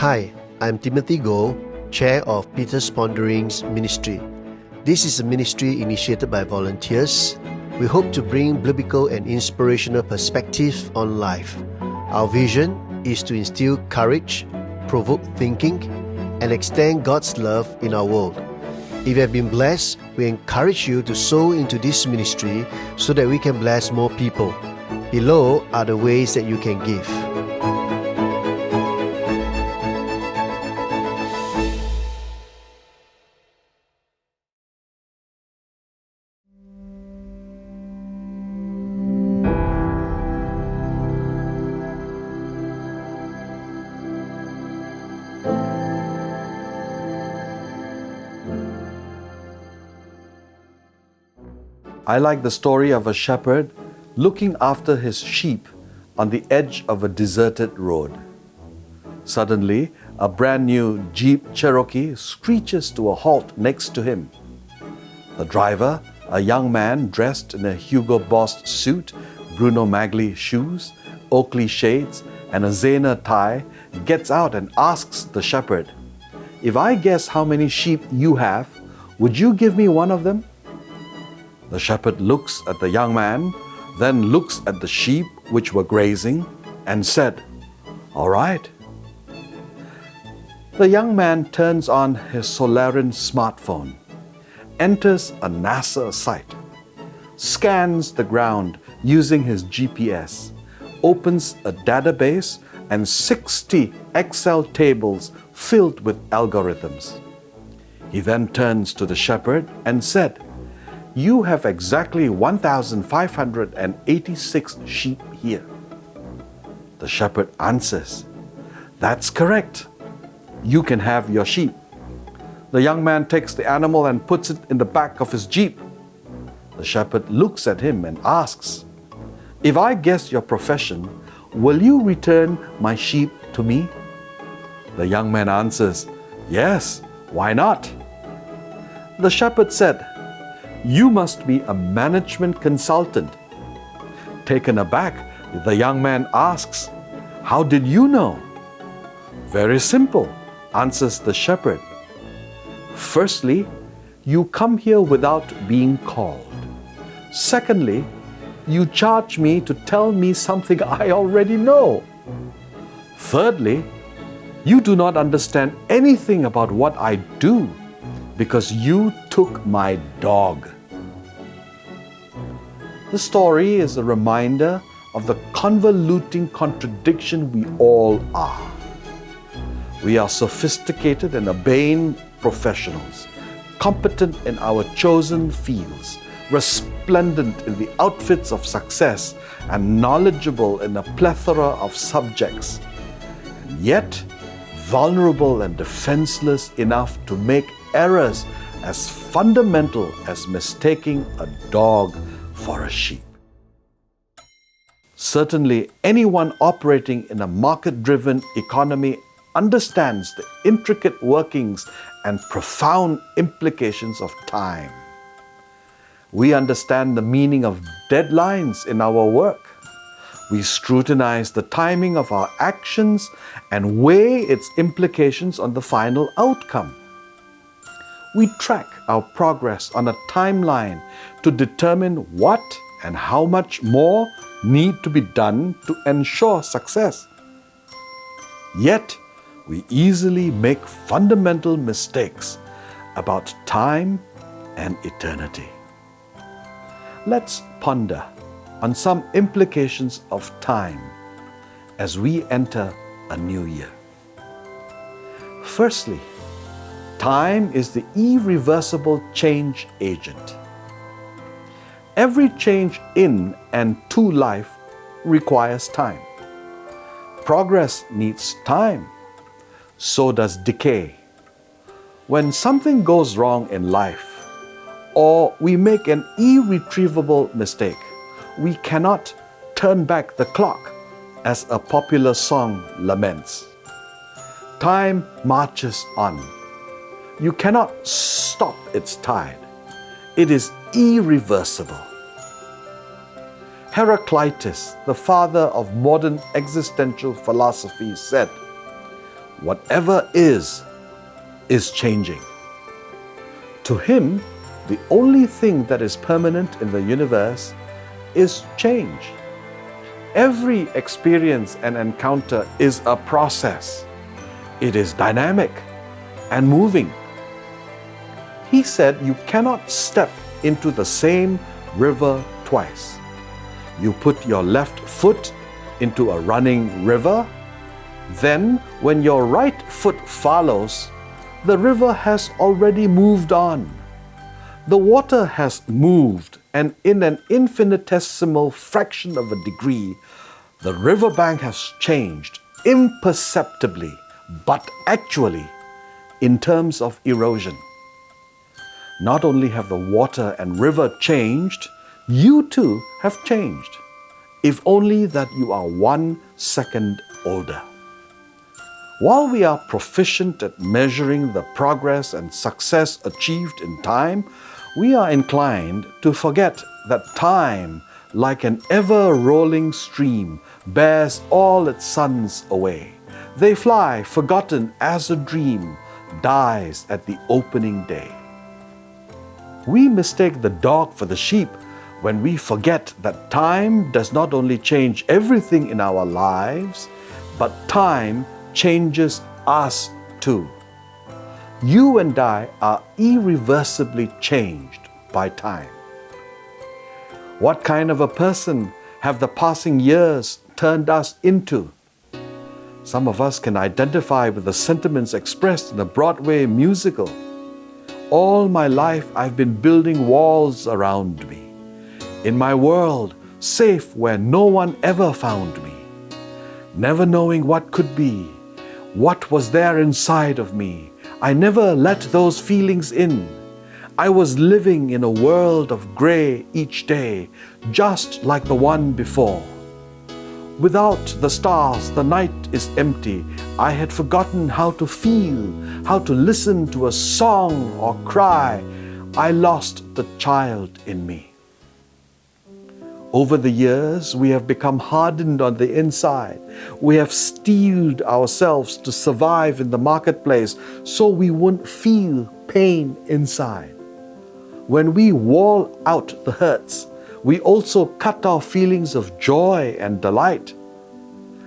Hi, I'm 𝗦𝗛𝗥𝗍𝐸, Chair of Peter's Ponderings Ministry. This is a ministry initiated by volunteers. We hope to bring biblical and inspirational perspective on life. Our vision is to instill courage, provoke thinking, and extend God's love in our world. If you have been blessed, we encourage you to sow into this ministry so that we can bless more people. Below are the ways that you can give. I like the story of a shepherd looking after his sheep on the edge of a deserted road. Suddenly, a brand new Jeep Cherokee screeches to a halt next to him. The driver, a young man dressed in a Hugo Boss suit, Bruno Magli shoes, Oakley shades, and a 𝐬𝐮𝐻𝐻 tie, gets out and asks the shepherd, "If I guess how many sheep you have, would you give me one of them?" The shepherd looks at the young man, then looks at the sheep which were grazing, and said, "All right." The young man turns on his Solarian smartphone, enters a NASA site, scans the ground using his GPS, opens a database and 60 Excel tables filled with algorithms. He then turns to the shepherd and said, "You have exactly 1,586 sheep here." The shepherd answers, "That's correct. You can have your sheep." The young man takes the animal and puts it in the back of his Jeep. The shepherd looks at him and asks, "If I guess your profession, will you return my sheep to me?" The young man answers, "Yes, why not?" The shepherd said, "You must be a management consultant." Taken aback, the young man asks, "How did you know?" "Very simple," answers the shepherd. "Firstly, you come here without being called. Secondly, you charge me to tell me something I already know. Thirdly, you do not understand anything about what I do because you took my dog." The story is a reminder of the convoluting contradiction we all are. We are sophisticated and urbane professionals, competent in our chosen fields, resplendent in the outfits of success, and knowledgeable in a plethora of subjects, and yet vulnerable and defenseless enough to make errors as fundamental as mistaking a dog for a sheep. Certainly, anyone operating in a market-driven economy understands the intricate workings and profound implications of time. We understand the meaning of deadlines in our work. We scrutinize the timing of our actions and weigh its implications on the final outcome. We track our progress on a timeline to determine what and how much more need to be done to ensure success. Yet, we easily make fundamental mistakes about time and eternity. Let's ponder on some implications of time as we enter a new year. Firstly, time is the irreversible change agent. Every change in and to life requires time. Progress needs time. So does decay. When something goes wrong in life, or we make an irretrievable mistake, we cannot turn back the clock, as a popular song laments. Time marches on. You cannot stop its tide. It is irreversible. Heraclitus, the father of modern existential philosophy, said, whatever is changing. To him, the only thing that is permanent in the universe is change. Every experience and encounter is a process. It is dynamic and moving. He said you cannot step into the same river twice. You put your left foot into a running river, then when your right foot follows, the river has already moved on. The water has moved, and in an infinitesimal fraction of a degree, the riverbank has changed imperceptibly, but actually, in terms of erosion. Not only have the water and river changed, you too have changed, if only that you are 1 second older. While we are proficient at measuring the progress and success achieved in time, we are inclined to forget that time, like an ever-rolling stream, bears all its sons away. They fly, forgotten as a dream, dies at the opening day. We mistake the dog for the sheep when we forget that time does not only change everything in our lives, but time changes us too. You and I are irreversibly changed by time. What kind of a person have the passing years turned us into? Some of us can identify with the sentiments expressed in the Broadway musical. All my life I've been building walls around me. In my world, safe where no one ever found me. Never knowing what could be, what was there inside of me, I never let those feelings in. I was living in a world of grey each day, just like the one before. Without the stars, the night is empty. I had forgotten how to feel, how to listen to a song or cry. I lost the child in me. Over the years, we have become hardened on the inside. We have steeled ourselves to survive in the marketplace so we won't feel pain inside. When we wall out the hurts, we also cut our feelings of joy and delight.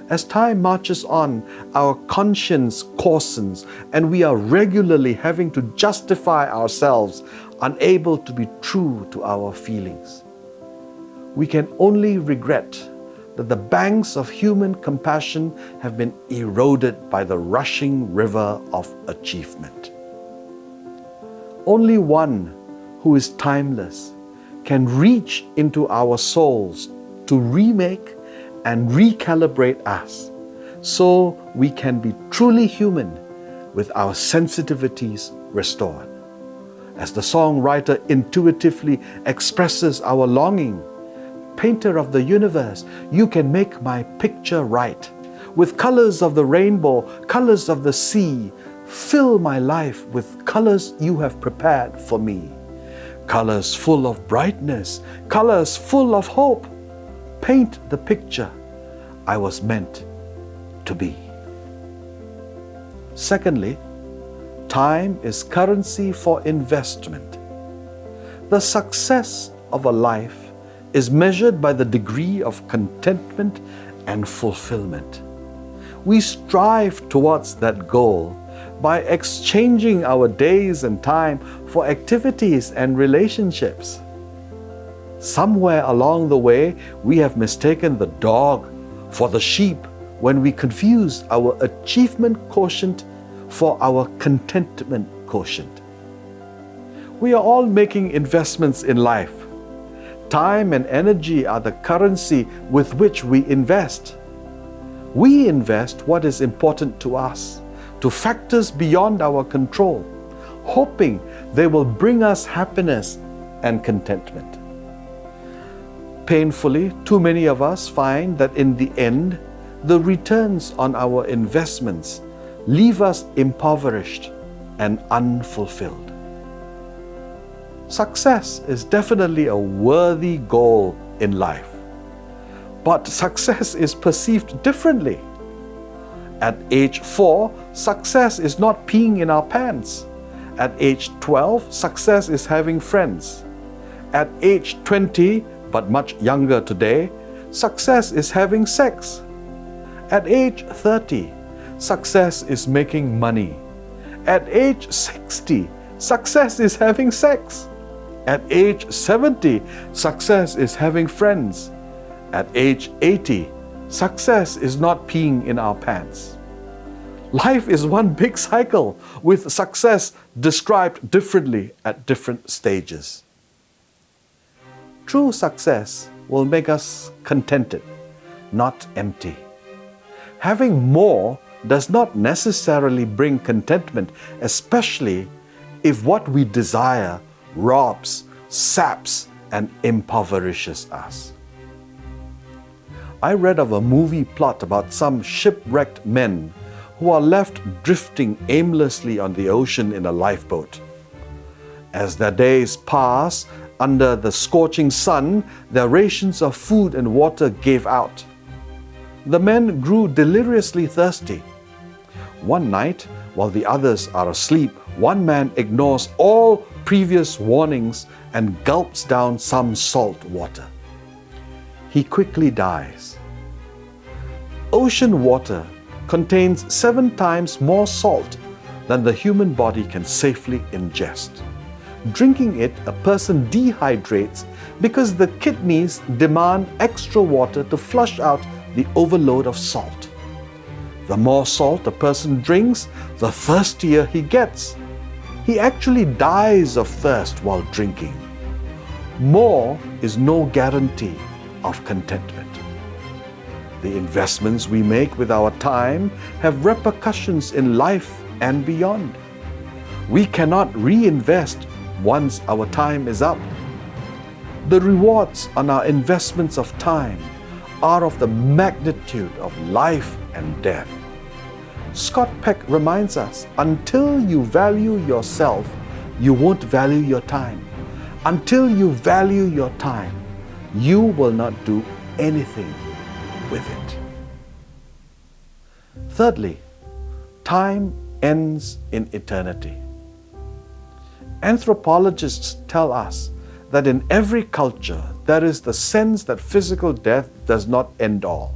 As time marches on, our conscience coarsens and we are regularly having to justify ourselves, unable to be true to our feelings. We can only regret that the banks of human compassion have been eroded by the rushing river of achievement. Only one who is timeless can reach into our souls to remake and recalibrate us so we can be truly human with our sensitivities restored. As the songwriter intuitively expresses our longing, Painter of the universe, you can make my picture right. With colors of the rainbow, colors of the sea, fill my life with colors you have prepared for me. Colors full of brightness, colors full of hope. Paint the picture I was meant to be. Secondly, time is currency for investment. The success of a life is measured by the degree of contentment and fulfillment. We strive towards that goal by exchanging our days and time for activities and relationships. Somewhere along the way, we have mistaken the dog for the sheep when we confuse our achievement quotient for our contentment quotient. We are all making investments in life. Time and energy are the currency with which we invest. We invest what is important to us, to factors beyond our control, hoping they will bring us happiness and contentment. Painfully, too many of us find that in the end, the returns on our investments leave us impoverished and unfulfilled. Success is definitely a worthy goal in life, but success is perceived differently. At age 4, success is not peeing in our pants. At age 12, success is having friends. At age 20, but much younger today, success is having sex. At age 30, success is making money. At age 60, success is having sex. At age 70, success is having friends. At age 80, success is not peeing in our pants. Life is one big cycle with success described differently at different stages. True success will make us contented, not empty. Having more does not necessarily bring contentment, especially if what we desire robs, saps, and impoverishes us. I read of a movie plot about some shipwrecked men who are left drifting aimlessly on the ocean in a lifeboat. As their days pass under the scorching sun, their rations of food and water gave out. The men grew deliriously thirsty. One night, while the others are asleep, one man ignores all previous warnings and gulps down some salt water. He quickly dies. Ocean water contains 7 times more salt than the human body can safely ingest. Drinking it, a person dehydrates because the kidneys demand extra water to flush out the overload of salt. The more salt a person drinks, the thirstier he gets. He actually dies of thirst while drinking. More is no guarantee of contentment. The investments we make with our time have repercussions in life and beyond. We cannot reinvest once our time is up. The rewards on our investments of time are of the magnitude of life and death. Scott Peck reminds us, until you value yourself, you won't value your time. Until you value your time, you will not do anything with it. Thirdly, time ends in eternity. Anthropologists tell us that in every culture there is the sense that physical death does not end all.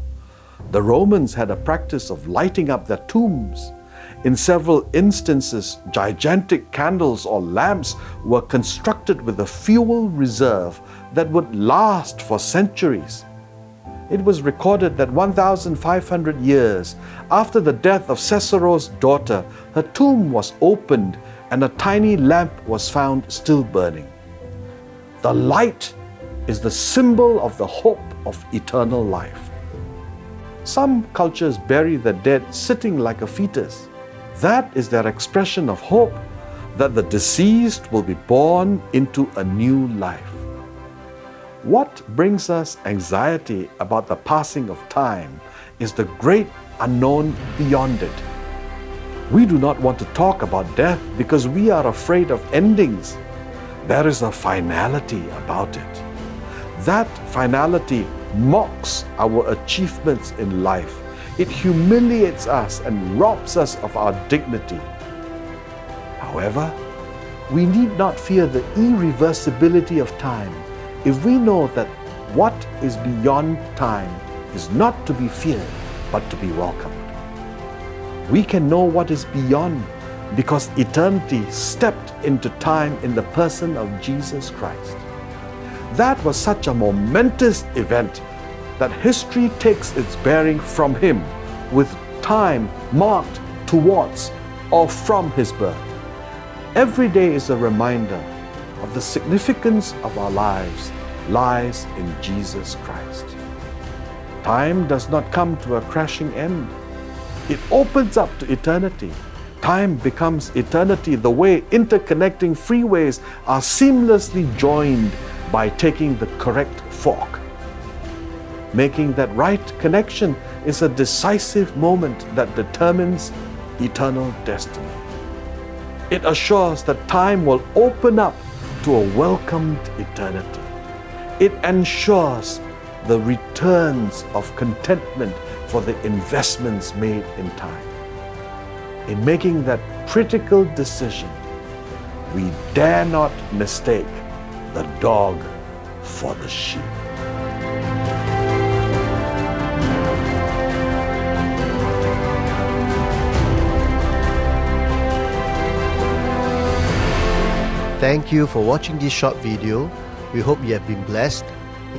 The Romans had a practice of lighting up their tombs. In several instances, gigantic candles or lamps were constructed with a fuel reserve that would last for centuries. It was recorded that 1,500 years after the death of Cicero's daughter, her tomb was opened and a tiny lamp was found still burning. The light is the symbol of the hope of eternal life. Some cultures bury the dead sitting like a fetus. That is their expression of hope that the deceased will be born into a new life. What brings us anxiety about the passing of time is the great unknown beyond it. We do not want to talk about death because we are afraid of endings. There is a finality about it. That finality mocks our achievements in life. It humiliates us and robs us of our dignity. However, we need not fear the irreversibility of time if we know that what is beyond time is not to be feared but to be welcomed. We can know what is beyond because eternity stepped into time in the person of Jesus Christ. That was such a momentous event that history takes its bearing from him, with time marked towards or from his birth. Every day is a reminder of the significance of our lives lies in Jesus Christ. Time does not come to a crashing end. It opens up to eternity. Time becomes eternity the way interconnecting freeways are seamlessly joined by taking the correct fork. Making that right connection is a decisive moment that determines eternal destiny. It assures that time will open up to a welcomed eternity. It ensures the returns of contentment for the investments made in time. In making that critical decision, we dare not mistake the dog for the sheep. Thank you for watching this short video. We hope you have been blessed.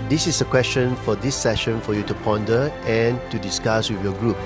This is a question for this session for you to ponder and to discuss with your group.